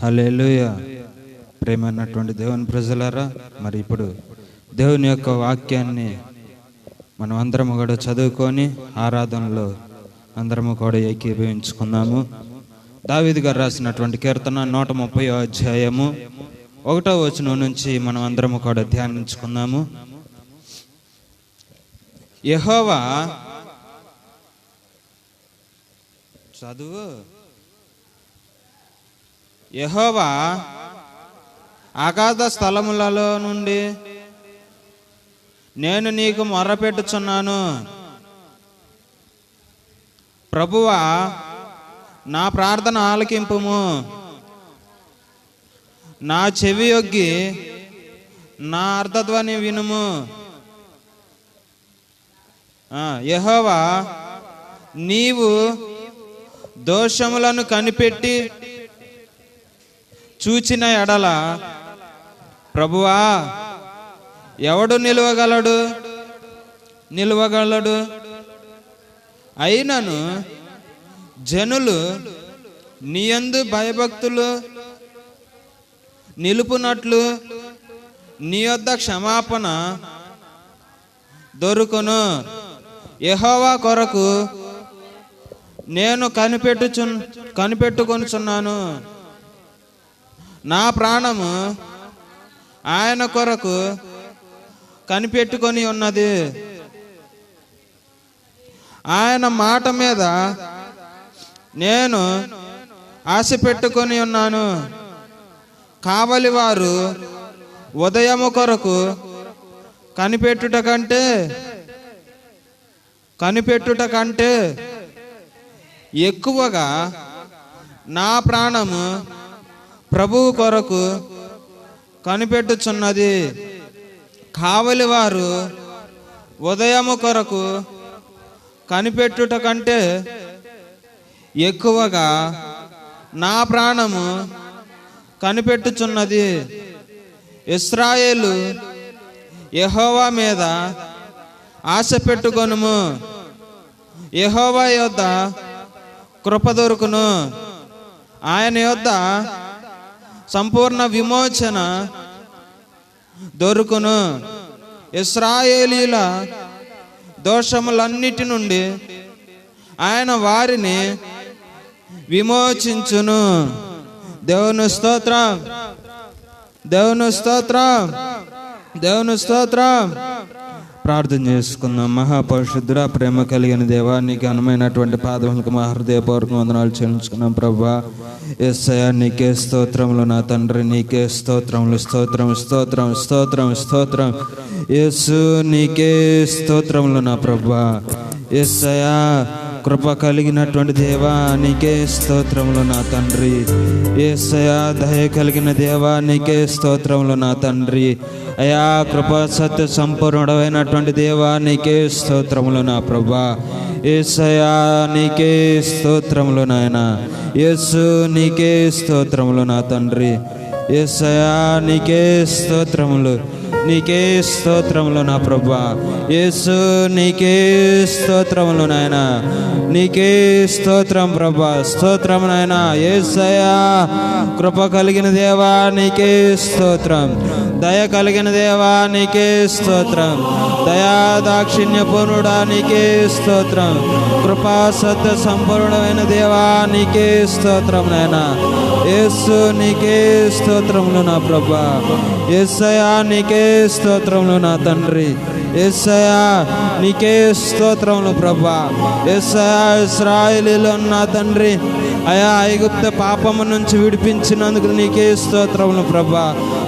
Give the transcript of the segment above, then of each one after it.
హల్లెలూయా. ప్రేమైనటువంటి దేవుని ప్రజలారా, మరి ఇప్పుడు దేవుని యొక్క వాక్యాన్ని మనం అందరము కూడా చదువుకొని ఆరాధనలో అందరము కూడా ఏకీభవించుకుందాము. దావీదు గారు రాసినటువంటి కీర్తన 130వ అధ్యాయము 1వ వచనం నుంచి మనం అందరము కూడా ధ్యానించుకుందాము. యెహోవా చదువు. యెహోవా అగాధ స్థలములలో నుండి నేను నీకు మొర్రపెట్టుచున్నాను. ప్రభువా, నా ప్రార్థన ఆలకింపుము. నా చెవి యొగ్గి నా అర్థధ్వని వినుము. యెహోవా, నీవు దోషములను కనిపెట్టి చూచిన ఎడల ప్రభువా, ఎవడు నిలువగలడు? అయినను జనులు నీయందు భయభక్తులు నిలుపునట్లు నీ యొద్ద క్షమాపణ దొరుకును. యెహోవా కొరకు నేను కనిపెట్టుకొనుచున్నాను. నా ప్రాణము ఆయన కొరకు కనిపెట్టుకొని ఉన్నది. ఆయన మాట మీద నేను ఆశ పెట్టుకొని ఉన్నాను. కావలి వారు ఉదయము కొరకు కనిపెట్టుట కంటే ఎక్కువగా నా ప్రాణము ప్రభువు కొరకు కనిపెట్టుచున్నది. కావలి వారు ఉదయము కొరకు కనిపెట్టుట కంటే ఎక్కువగా నా ప్రాణము కనిపెట్టుచున్నది. ఇశ్రాయేలు, యెహోవా మీద ఆశ పెట్టుకొనుము. యెహోవా యొద్ద కృప దొరుకును. ఆయన యొద్ద సంపూర్ణ విమోచన దొరుకును. ఇశ్రాయేలీల దోషములన్నిటి నుండి ఆయన వారిని విమోచించును. దేవుని స్తోత్రం, దేవుని స్తోత్రం, దేవుని స్తోత్రం. ప్రార్థన చేసుకుందాం. మహాపరిశుద్ధుడా, ప్రేమ కలిగిన దేవా, నీకు ఘనమైనటువంటి పాదములకు మా హృదయపూర్వక వందనాలు చెల్లించుకున్నాం. ప్రభువా, యేసయ్యా, నీకే స్తోత్రములు నా తండ్రి, నీకే స్తోత్రములు. స్తోత్రం, స్తోత్రం, స్తోత్రం, స్తోత్రం. యేసు, నీకే స్తోత్రములు నా ప్రభువా. యేసయ్యా, కృప కలిగినటువంటి దేవా, నీకే స్తోత్రములు నా తండ్రి. యేసయ్యా, దయ కలిగిన దేవా, నీకే స్తోత్రములు నా తండ్రి. అయా, కృప సత్య సంపూర్ణుడైనటువంటి దేవా, నీకే స్తోత్రములు నా ప్రభువా. యేసయ్యా, నీకే స్తోత్రములు నాయన. యేసు, నీకే స్తోత్రములు నా తండ్రి. యేసయ్యా, నీకే స్తోత్రములు, నీకే స్తోత్రములు నా ప్రభువా. యేసు, నీకే స్తోత్రములు నాయన. నీకే స్తోత్రం ప్రభువా. స్తోత్రం నాయన. యేసయ్యా, కృప కలిగిన దేవా, నీకే స్తోత్రం. దయ కలిగిన దేవా, నీకే స్తోత్రం. దయా దాక్షిణ్య పూర్ణుడా, నీకే స్తోత్రం. కృపా సత్య సంపూర్ణమైన దేవా, నీకే స్తోత్రం నాయన. యేసు, నీకే స్తోత్రములు నా ప్రభువా. యేసయ్యా, నీకే స్తోత్రములు నా తండ్రి. యేసయ్యా, నీకే స్తోత్రములు ప్రభువా. యేసయ్యా, ఇశ్రాయేలీయులు నా తండ్రి, అయా ఐగుప్తు పాపము నుంచి విడిపించినందుకు నీకే స్తోత్రములు ప్రభువా.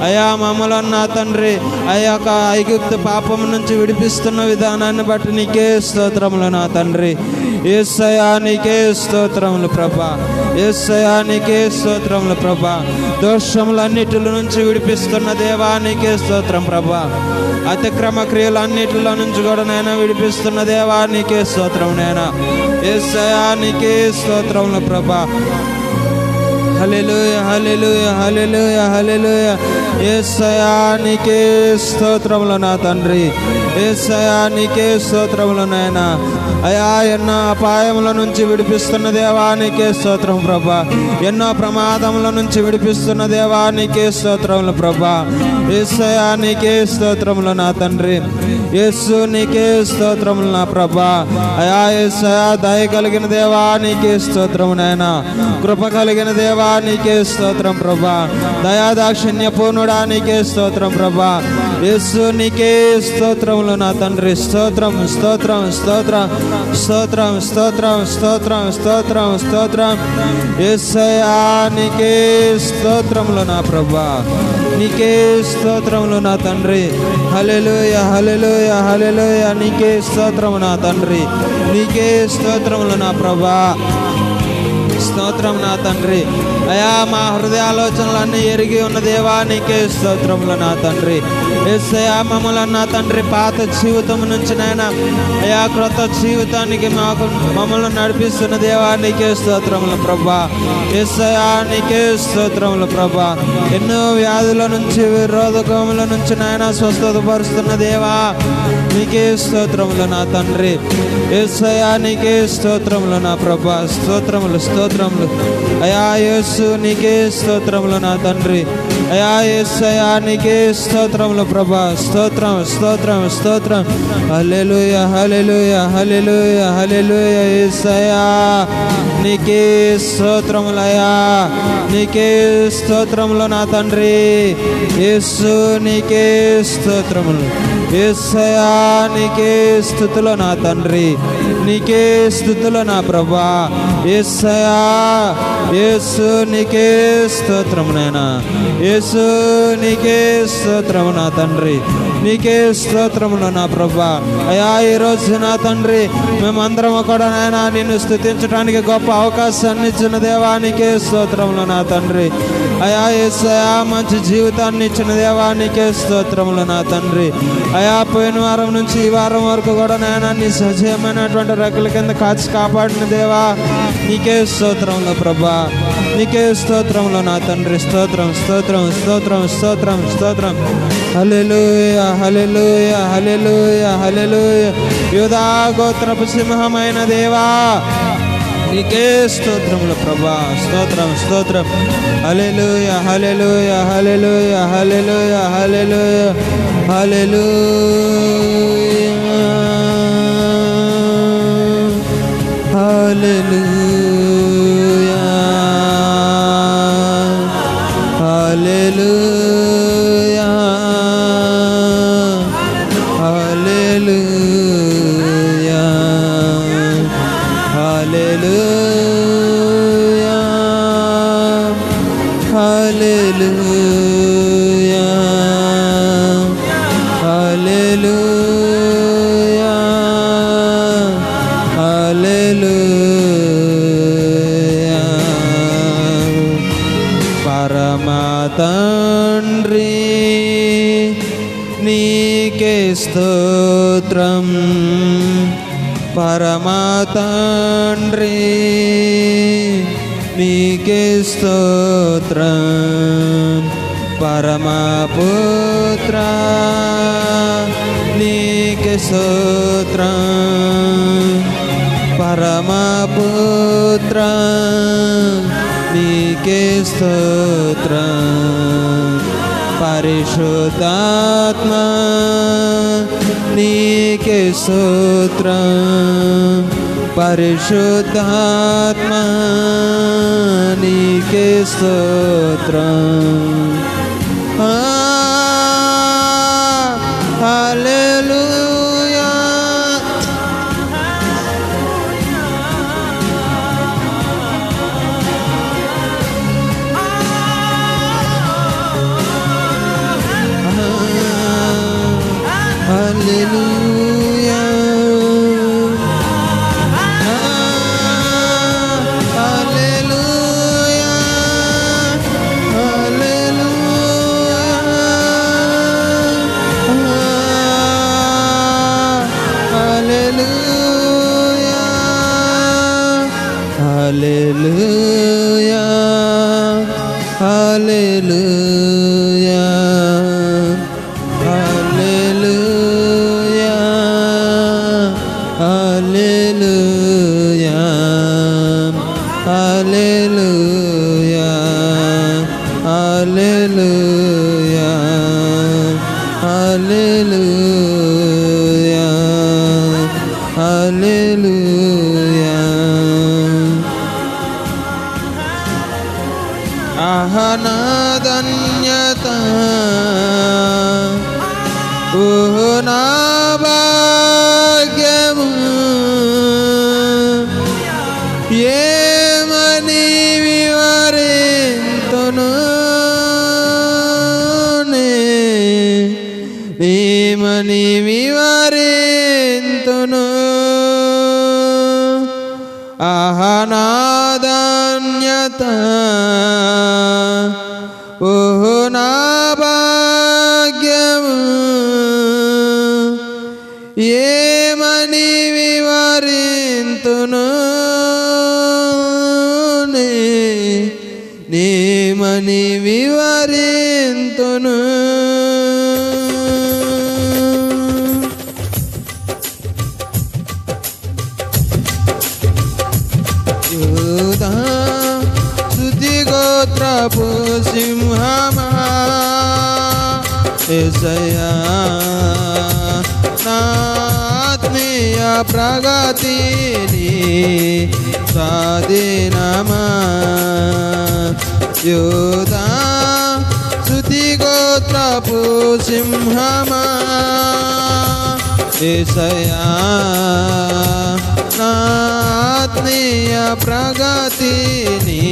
అయా మమ్మల్ని నా తండ్రి, అయా ఐగుప్తు పాపము నుంచి విడిపిస్తున్న విధానాన్ని బట్టి నీకే స్తోత్రములు నా తండ్రి. యేసయ్యా, నీకే స్తోత్రములు ప్రభువా. యేసయ్యా, నీకే స్తోత్రములు ప్రభువా. దోషములన్నిటి నుంచి విడిపిస్తున్న దేవా, నీకే స్తోత్రం ప్రభువా. అతిక్రమ క్రియలన్నిటిలో నుంచి కూడా నేను విడిపిస్తున్న దేవా, నీకే స్తోత్రం నైనా. యేసయ్యా, నీకే స్తోత్రములు ప్రభువా. హల్లెలూయా హల్లెలూయా హల్లెలూయా హల్లెలూయా. యేసయ్యా నీకే స్తోత్రములు నా తండ్రి, యేసయ్యా నీకే స్తోత్రములు నాయనా. అయా ఎన్నో అపాయముల నుంచి విడిపిస్తున్న దేవా నీకే స్తోత్రం ప్రభా, ఎన్నో ప్రమాదముల నుంచి విడిపిస్తున్న దేవా నీకే స్తోత్రములు ప్రభా. యేసయ్యా నీకే స్తోత్రములు నా తండ్రి, యేసు నీకే స్తోత్రములు నా ప్రభా. అయా యేసయ్యా దయ కలిగిన దేవా నీకే స్తోత్రము నాయనా, కృప కలిగిన దేవా నీకే స్తోత్రం ప్రభా, దయాదాక్షిణ్య పూర్ణుడా నీకే స్తోత్రం ప్రభా. యేసు నీకే స్తోత్రములు నా తండ్రి, స్తోత్రం స్తోత్రం స్తోత్రం స్తోత్రం స్తోత్రం స్తోత్రం స్తోత్రం స్తోత్రం. యేసయ్యా నీకే స్తోత్రములు నా ప్రభా, నీకే స్తోత్రములు నా తండ్రి. హల్లెలూయా హల్లెలూయా హల్లెలూయా. నీకే స్తోత్రము నా తండ్రి, నీకే స్తోత్రములు నా ప్రభా, స్తోత్రం నా తండ్రి. అయా మా హృదయాలోచనలన్నీ ఎరిగి ఉన్న దేవా నీకే స్తోత్రములు నా తండ్రి. యేసయ్యా మమ్మల్ని నా తండ్రి పాత జీవితం నుంచి నాయనా అయా క్రొత్త జీవితానికి మమ్మల్ని నడిపిస్తున్న దేవా నీకే స్తోత్రములు ప్రభా. యేసయ్యా నీకే స్తోత్రములు ప్రభా. ఎన్నో వ్యాధుల నుంచి రోగముల నుంచి నాయనా స్వస్థత పరుస్తున్న దేవా నీకే స్తోత్రములు నా తండ్రి. యేసయ్యా నీకే స్తోత్రములు నా ప్రభా, స్తోత్రములు స్తోత్రములు. అయా యేసు నీకే స్తోత్రములు నా తండ్రి. అయా యేసయ్యా నీకే స్తోత్రములు ప్రభా, స్తోత్రం స్తోత్రం స్తోత్రం. హల్లెలూయా హల్లెలూయా హల్లెలూయా హల్లెలూయా. యేసయ్యా నీకే స్తోత్రములయ్యా, నీకే స్తోత్రములు నా తండ్రి. యేసు నీకే స్తోత్రములు. యేసయ్యా నీకే స్తుతులు నా తండ్రి, నీకే స్తుతులు నా ప్రభా. యేసయ్యా యేసు నీకే స్తోత్రము నాయనా, యేసు నీకే స్తోత్రము నా తండ్రి, నీకే స్తోత్రములు నా ప్రభా. అయా ఈరోజు నా తండ్రి మేమందరము కూడా నాయనా నిన్ను స్తుతించడానికి గొప్ప అవకాశాన్ని ఇచ్చిన దేవా నీకే స్తోత్రములు నా తండ్రి. అయా యేసయ్యా మంచి జీవితాన్ని ఇచ్చిన దేవా నీకే స్తోత్రములు నా తండ్రి. అయా పోయిన వారం నుంచి ఈ వారం వరకు కూడా నాయనా నీ సజీవమైనటువంటి రెక్కల కింద కాచి కాపాడిన దేవా నీకే స్తోత్రములు ప్రభా, నీకే స్తోత్రములు నా తండ్రి. స్తోత్రం స్తోత్రం స్తోత్రం స్తోత్రం స్తోత్రం. హల్లెలూయా హల్లెలూయా హల్లెలూయా హల్లెలూయా. యూదా గోత్రపు సింహమైన దేవా నీకే స్తోత్రములు ప్రభా, స్తోత్రం స్తోత్రం. హల్లెలూయా హల్లెలూయా హల్లెలూయా హల్లెలూయా హల్లెలూయా హల్లెలూయా హల్లెలూయా హల్లెలూయా హల్లెలూయా హల్లెలూయా హల్లెలూయా హల్లెలూయా హల్లెలూయా. పరమా తండ్రి నీకే స్తోత్రం, పరమా తండ్రి నీకే స్తోత్రం, పరమా పుత్ర నీకే స్తోత్రం, పరమా పుత్ర నీకే స్తోత్రం, పరిశుద్ధాత్మ నీకే స్తోత్రం, పరిశుద్ధాత్మ నీకే స్తోత్రం. హల్లెలూయా హల్లెలూయా హల్లెలూయా హల్లెలూయా హల్లెలూయా హల్లెలూయా హల్లెలూయా హల్లెలూయా హల్లెలూయా హల్లెలూయా హల్లెలూయా ఆహా నా ధన్యత ఓహో నా భాగ్యము ఏమని వివరింతును ఏమని వివరింతును ఆహా నా ధన్యత ఓహో నా భాగ్యము ఏమని వివరింతును నేమని వివరింతును యూదా స్తుతి గోత్రపు సింహమా యేసయ్యా నా ఆత్మీయ ప్రగతిని స్వాధీనమా యూదా స్తుతి గోత్రపు సింహమా యేసయ్యా నా ఆత్మీయ ప్రగతిని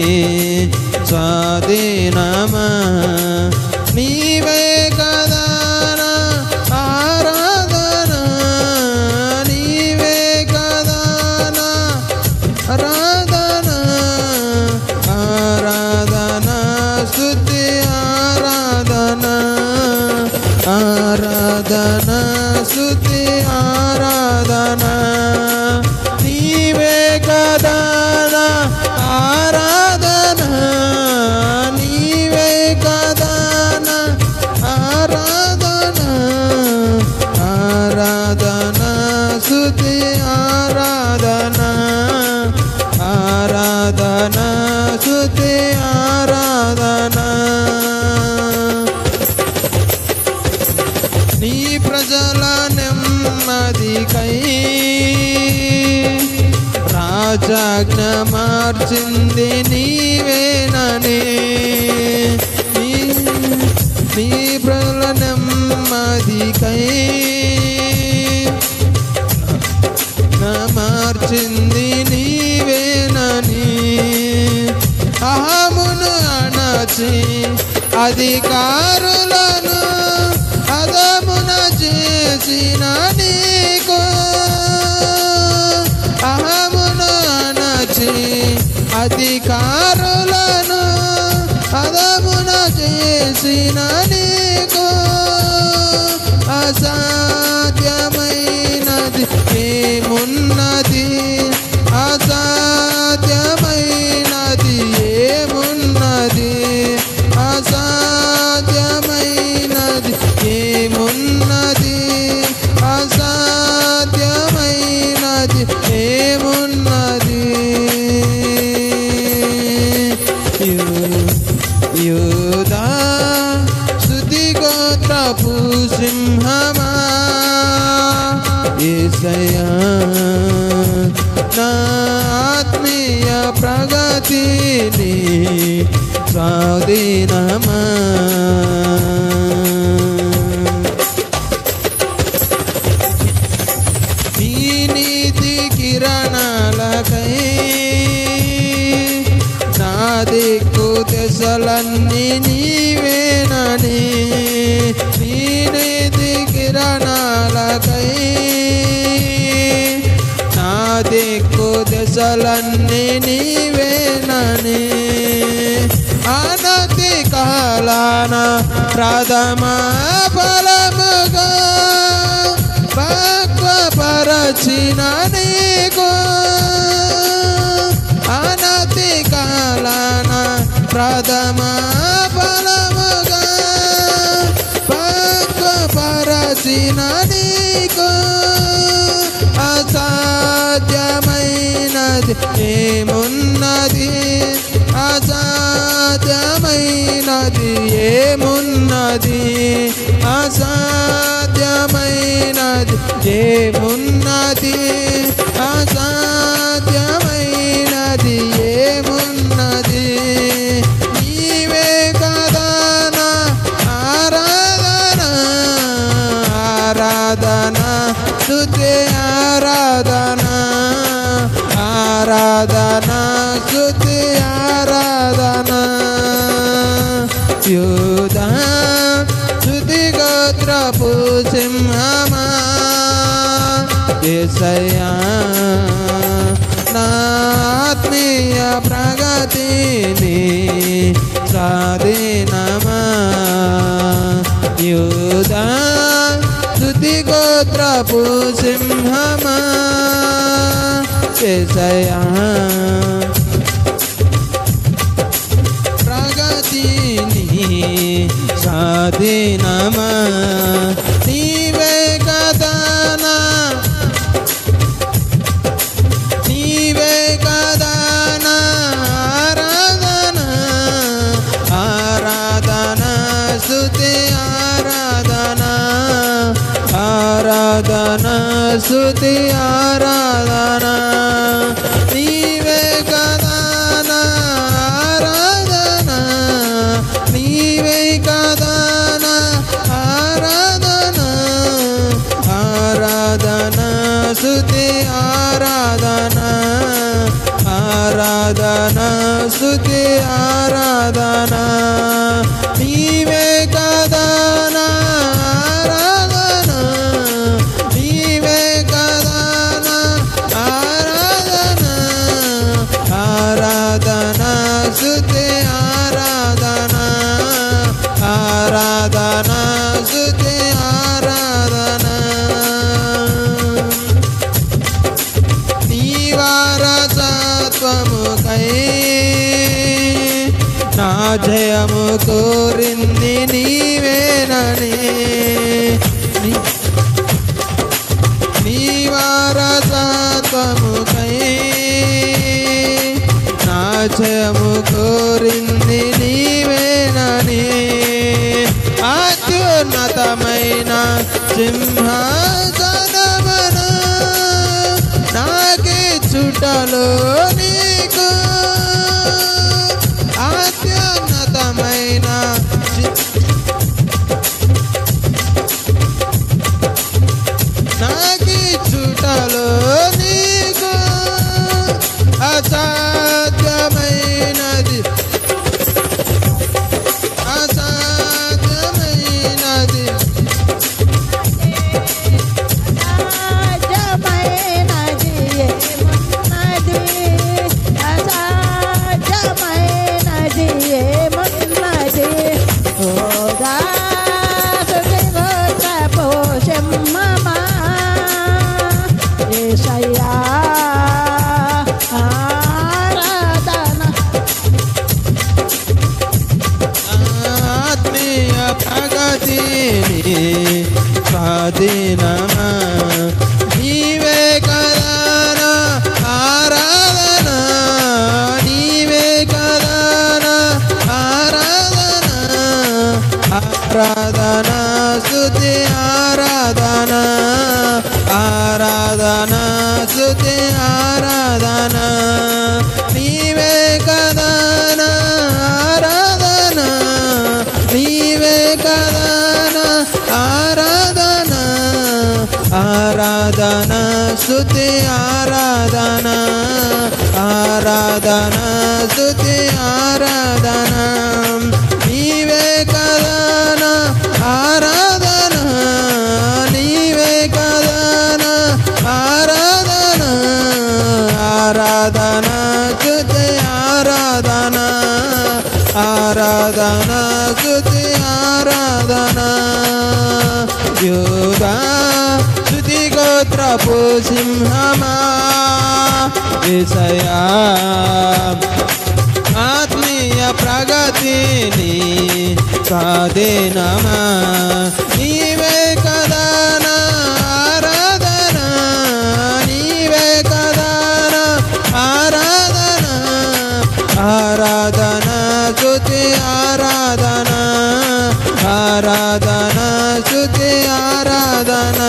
స్వాధీనమా నీవే కదా నా ఆరాధన నీవే కదా నా ఆరాధన ఆరాధన స్తుతి ఆరాధన ఆరాధన స్తుతి ఆరాధన నీవే కదా నా ఆరాధన నీవే కదా నా ఆరాధన ఆరాధన స్తుతి ఆరాధన ఆరాధన స్తుతి ఆరాధన నీ ప్రజల నెమ్మదికై రాజాజ్ఞ మార్చింది నీవేనని నీ ప్రజల నెమ్మదికై మార్చింది నీవేనని అహమును అణచి అధికారులను అదమున చేసిన నీకు అహమును అణచి అధికారులను అదమున చేసిన నీకు అసాధ్యమైనది ఏమున్నది అసాధ్యమైనది ఏమున్నది అసాధ్యమైనది ఏమున్నది అసాధ్యమైనది ఏమున్నది యూదా స్తుతి గోత్రపు సింహమా యేసయ్యా నా ఆత్మీయ ప్రగతిని స్వాధీనమా నీ నీతి కిరణాలకై నా దిక్కు దశలన్నీ నీవేనని నీ నీతి కిరణాలకై నా దిక్కు దశలన్నీ నీవేనని అనతి కాలాన ప్రథమ ఫలముగా పక్వపరచిన నీకు అనతి కాలాన ప్రథమ ఫలముగా పరచిన నీకు అసాధ్యమైనది ఏమున్నది, అసాధ్యమైనది ఏమున్నది, అసాధ్యమైనది ఏమున్నది, అసాధ్యమైనది ఏమున్నది. నీవే కదా నా ఆరాధన, ఆరాధన స్తుతి ఆరాధన, ఆరాధన స్తుతి ఆరాధన. యూదా స్తుతి గోత్రపు సింహమా యేసయ్యా, నా ఆత్మీయ ప్రగతిని స్వాధీనమా. యూదా స్తుతి గోత్రపు సింహమా యేసయ్యా, ప్రగతిని స్వాధీనమా. నీవే కదా నా, నీవే కదా నా ఆరాధన, ఆరాధన స్తుతి ఆరాధన, ఆరాధన స్తుతి ఆరాధన. నీవే కదా నా ఆరాధన, నీవే కదా నా ఆరాధన, ఆరాధన స్తుతి ఆరాధన, ఆరాధన స్తుతి ఆరాధన. నీవే కదా నా ఆరాధన, నీవే కదా నా ఆరాధన, ఆరాధన స్తుతి ఆరాధన, ఆరాధన స్తుతి ఆరాధన. నీ వారసత్వముకై నా జయము కోరింది నీవేనని, నీ వారసత్వముకై నా జయము కోరింది నీవేనని. అత్యున్నతమైన సింహాసనమును నాకిచ్చుటలో నీకు, అత్యున్నతమైన నాకిచ్చుటలో నీకు అసాధ్యమైనది, అసాధ్యమైనది ఆత్మీయ ప్రగతిని స్వాధీనమా. నీవే కదా నా ఆరాధన, నీవే కదా నా ఆరాధన, ఆరాధన స్తుతి ఆరాధన, ఆరాధన స్తుతి ఆరాధన. నీవే కదా నా ఆరాధన, నీవే కదా నా ఆరాధన, ఆరాధన స్తుతి ఆరాధన, ఆరాధన స్తుతి ఆరాధన. నీవే కదా నా ఆరాధన, నీవే కదా నా ఆరాధన, ఆరాధన స్తుతి ఆరాధన, ఆరాధన స్తుతి ఆరాధన. యూదా స్తుతి గోత్రపు సింహమా యేసయ్యా, ఆత్మీయ ప్రగతి నీ స్వాధీనమా. నీవే కదా నా ఆరాధన, నీవే కదా నా ఆరాధన. ఆరాధన స్తుతి ఆరాధన, ఆరాధన స్తుతి ఆరాధన.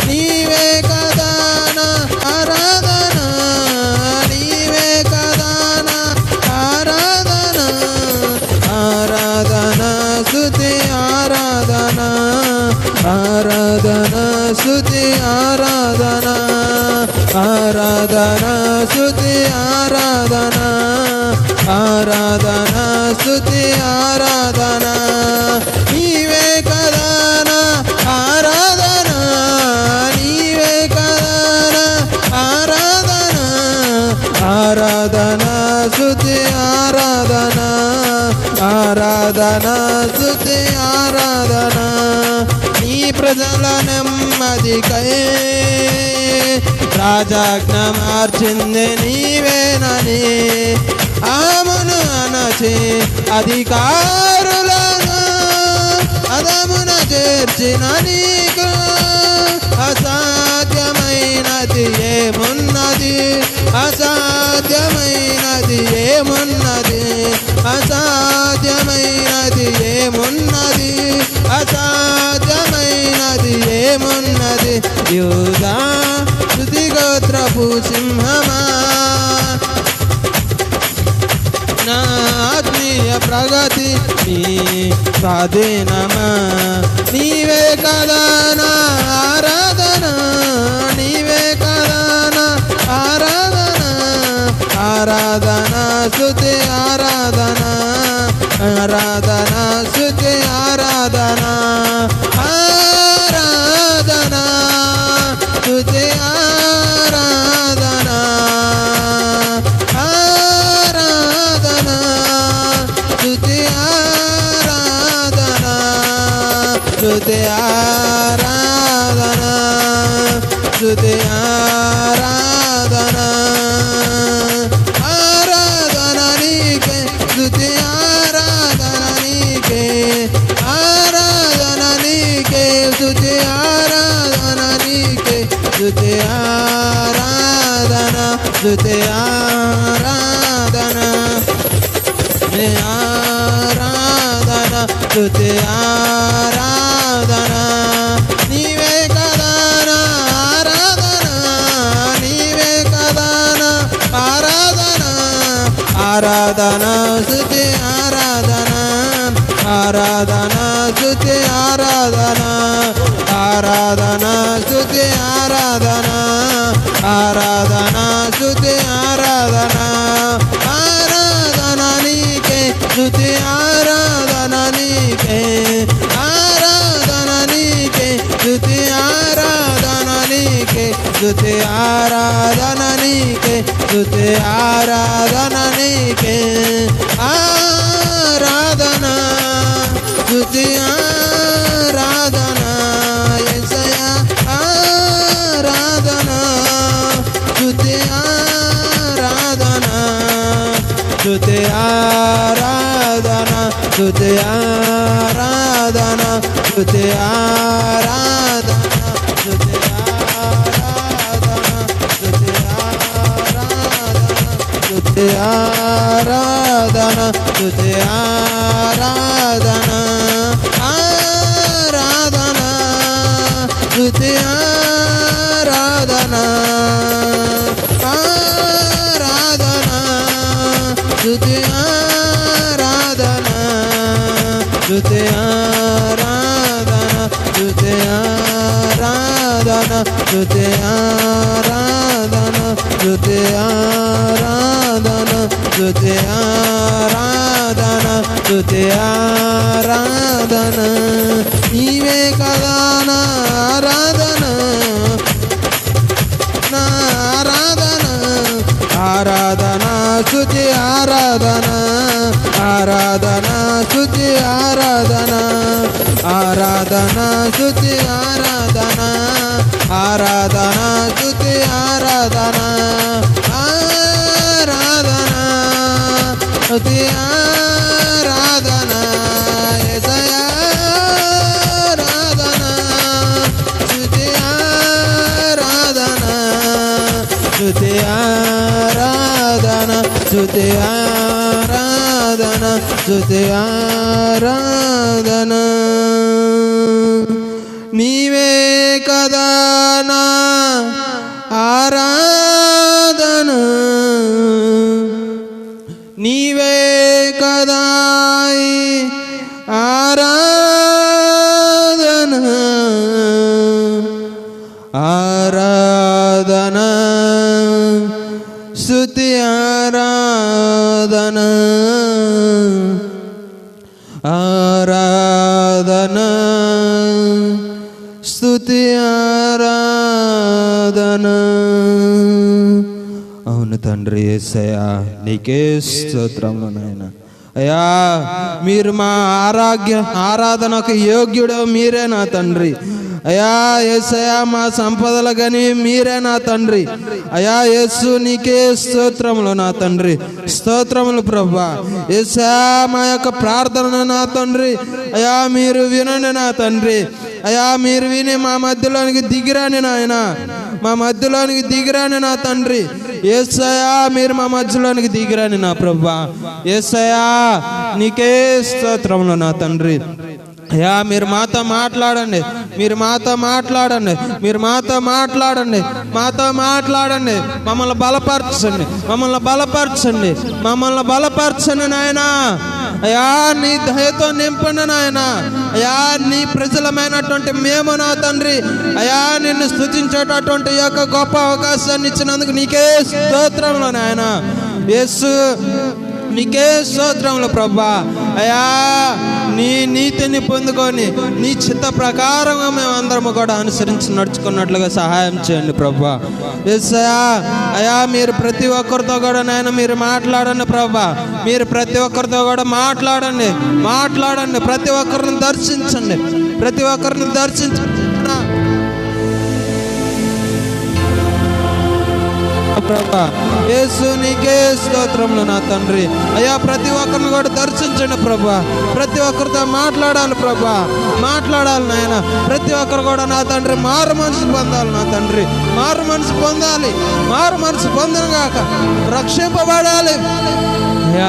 నీవే కదా నా ఆరాధన, నీవే కదా నా ఆరాధన. ఆరాధన స్తుతి ఆరాధన, ఆరాధన స్తుతి ఆరాధన. ఆరాధన స్తుతి ఆరాధన, ఆరాధన స్తుతి ఆరాధన. నీవే కదా నా ఆరాధన, నీవే కదా నా ఆరాధన. ఆరాధన స్తుతి ఆరాధన, ఆరాధన స్తుతి ఆరాధన. నీ ప్రజల నెమ్మదికై రాజాజ్ఞ మార్చింది నీవేనని ఆమెను అనచి అధికారులను అదమున చేర్చిన నీకు అసాధ్యమైనది ఏమున్నది, అసాధ్యమైనది ఏమున్నది, అసాధ్యమైనది ఏమున్నది, అసాధ్యమైనది ఏమున్నది. యూదా స్తుతి గోత్రపు సింహమా, నా ఆత్మీయ ప్రగతి నీ స్వాధీనమా. నీవే కదా నా ఆరాధన, నీవే కదా నా ఆరాధన. ఆరాధన స్తుతి ఆరాధన, ఆరాధన స్తుతి ఆరాధన. ఆరాధన స్తుతి ఆరాధన, ఆరాధన స్తుతి ఆరాధన. స్తుతి ఆరాధన, స్తుతి ఆరాధన. ఆరాధన నీకే, స్తుతి ఆరాధన నీకే, ఆరాధన నీకే, స్తుతి ఆరాధన నీకే. స్తుతి ఆరాధన, స్తుతి ఆరాధన, ఆరాధన స్తుతి ఆరాధన. నీవే కదా నా ఆరాధన, నీవే కదా నా ఆరాధన. ఆరాధన స్తుతి ఆరాధన, ఆరాధన స్తుతి ఆరాధన. ఆరాధన స్తుతి ఆరాధన, ఆరాధన స్తుతి ఆరాధన. ఆరాధన నీకే, స్తుతి ఆరాధన నీకే, ఆరాధన నీకే, స్తుతి ఆరాధన నీకే. స్తుతి ఆరాధన నీకే, స్తుతి ఆరాధన నీకే. ఆరాధన స్తుతి ఆరాధన యేసయ్యా. ఆరాధన స్తుతి ఆరాధన, స్తుతి ఆరాధన, స్తుతి ఆరాధన, స్తుతి ఆరాధన, స్తుతి ఆరాధన, స్తుతి ఆరాధన, స్తుతి ఆరాధన, స్తుతి ఆరాధన. ఆరాధన స్తుతి ఆరాధన, ఆరాధన స్తుతి ఆరాధన, స్తుతి ఆరాధన, స్తుతి ఆరాధన, స్తుతి ఆరాధన, స్తుతి ఆరాధన, స్తుతి ఆరాధన, స్తుతి ఆరాధన. నీవే కదా నా ఆరాధన, నా ఆరాధన. ఆరాధన స్తుతి ఆరాధన, ఆరాధన స్తుతి ఆరాధన, ఆరాధన స్తుతి ఆరాధన, ఆరాధన స్తుతి ఆరాధన. ఆరాధన స్తుతి ఆరాధన. స్తుతి ఆరాధన, స్తుతి ఆరాధన. నీవే కదా నా ఆరాధన, నీవే కదా ఆరాధన, ఆరాధన స్తుతి ఆరాధన, ఆరాధన స్తుతి ఆరాధన. అవును తండ్రి యేసయ్యా, నీకే స్తోత్రములు నాయనా. అయ్యా, మీరు మా ఆరాధనకు యోగ్యుడు మీరే నా తండ్రి. అయ్యా యేసయ్యా, మా సంపదలు గని మీరే నా తండ్రి. అయ్యా యేసు, నీకే స్తోత్రములు నా తండ్రి, స్తోత్రములు ప్రభా. యేసయ్యా, మా యొక్క ప్రార్థన నా తండ్రి అయ్యా మీరు వినండి నా తండ్రి. అయ్యా మీరు విని మా మధ్యలోనికి దిగిరాని నాయన, మా మధ్యలోనికి దిగిరాని నా తండ్రి. యేసయ్యా, మీరు మా మధ్యలోనికి దిగిరాని నా ప్రభా. యేసయ్యా, నీకే స్తోత్రములు నా తండ్రి. అయ్యా మీరు మాతో మాట్లాడండి, మీరు మాతో మాట్లాడండి, మీరు మాతో మాట్లాడండి, మాతో మాట్లాడండి. మమ్మల్ని బలపరచండి, మమ్మల్ని బలపరచండి, మమ్మల్ని బలపరచండి నాయనా. అయ్యా నీ దయతో నింపండి నాయన. అయ్యా నీ ప్రజలమైనటువంటి మేము నా తండ్రి అయ్యా నిన్ను స్తుతించేటటువంటి యొక్క గొప్ప అవకాశాన్ని ఇచ్చినందుకు నీకే స్తోత్రములు నాయన. యేసు, నీకే స్తోత్రములు ప్రభా. అయ్యా నీ నీతిని పొందుకొని నీ చిత్త ప్రకారంగా మేమందరము కూడా అనుసరించి నడుచుకున్నట్లుగా సహాయం చేయండి ప్రభా. యేసయ్యా, అయ్యా మీరు ప్రతి ఒక్కరితో కూడా నాయన మీరు మాట్లాడండి ప్రభా. మీరు ప్రతి ఒక్కరితో కూడా మాట్లాడండి, మాట్లాడండి. ప్రతి ఒక్కరిని దర్శించండి, ప్రతి ఒక్కరిని దర్శించండి ప్రభా. యేసు, నీకే స్తోత్రములు నా తండ్రి. అయ్యా ప్రతి ఒక్కరిని కూడా దర్శించండి ప్రభా. ప్రతి ఒక్కరితో మాట్లాడాలి ప్రభా, మాట్లాడాలి నాయన. ప్రతి ఒక్కరు కూడా నా తండ్రి మారు మనసు పొందాలి నా తండ్రి, మారు మనసు పొందాలి. మారు మనసు పొందనుగాక రక్షింపబడాలి. అయ్యా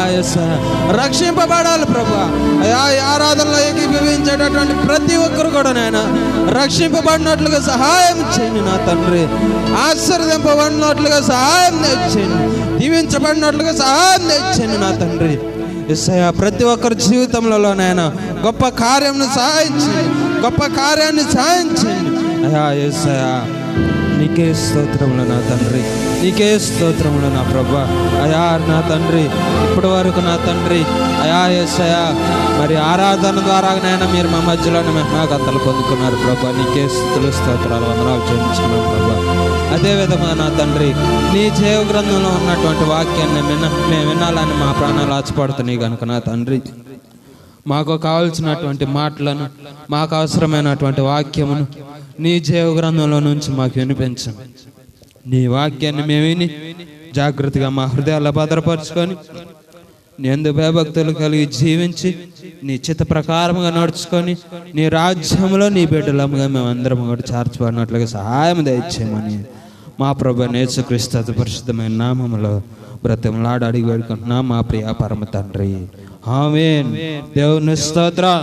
రక్షింపబడాలి ప్రభా. అయ్యా ఈ ఆరాధనలో ఏకీభవించేటటువంటి ప్రతి ఒక్కరు కూడా నాయన రక్షింపబడినట్లుగా సహాయం చేయండి నా తండ్రి. ఆశీర్వదింపబడినట్లుగా సహాయం తెచ్చేయండి, దీవించబడినట్లుగా సహాయం తెచ్చేయండి నా తండ్రి. యేసయ్యా, ప్రతి ఒక్కరి జీవితంలో నాయన గొప్ప కార్యాన్ని సహాయించండి, గొప్ప కార్యాన్ని సహాయించండి. అయ్యా యేసయ్యా, నీకే స్తోత్రములు నా తండ్రి, నీకే స్తోత్రములు నా ప్రభా. అయా నా తండ్రి, ఇప్పటి వరకు నా తండ్రి అయా యేసయ్యా మరి ఆరాధన ద్వారా నాయన మీరు మా మధ్యలోనే మహిమాగంతలు పొందుకున్నారు ప్రభా. నీకే స్తుతులు స్తోత్రాలు వందనాలు చెల్లించుకున్నాం ప్రభా. అదేవిధంగా నా తండ్రి నీ జీవ గ్రంథంలో ఉన్నటువంటి వాక్యాన్ని మేము వినాలని మా ప్రాణాలు ఆశపడుతున్నాయి కనుక నా తండ్రి మాకు కావాల్సినటువంటి మాటలను, మాకు అవసరమైనటువంటి వాక్యమును నీ జీవ గ్రంథంలో నుంచి మాకు వినిపించండి. నీ వాక్యాన్ని మేము విని జాగ్రత్తగా మా హృదయాల్లో భద్రపరుచుకొని నీ యందు భయభక్తులు కలిగి జీవించి నీ చిత్త ప్రకారముగా నడుచుకొని నీ రాజ్యంలో నీ బిడ్డలముగా మేమందరం కూడా చేర్చబడినట్లుగా సహాయం దయచేయమని మా ప్రభువైన యేసుక్రీస్తు అతి పరిశుద్ధమైన నామములో బ్రతిమలాడి అడిగి వేడుకుంటున్నాం మా ప్రియ పరమ తండ్రి. ఆమేన్. దేవుని స్తోత్రం.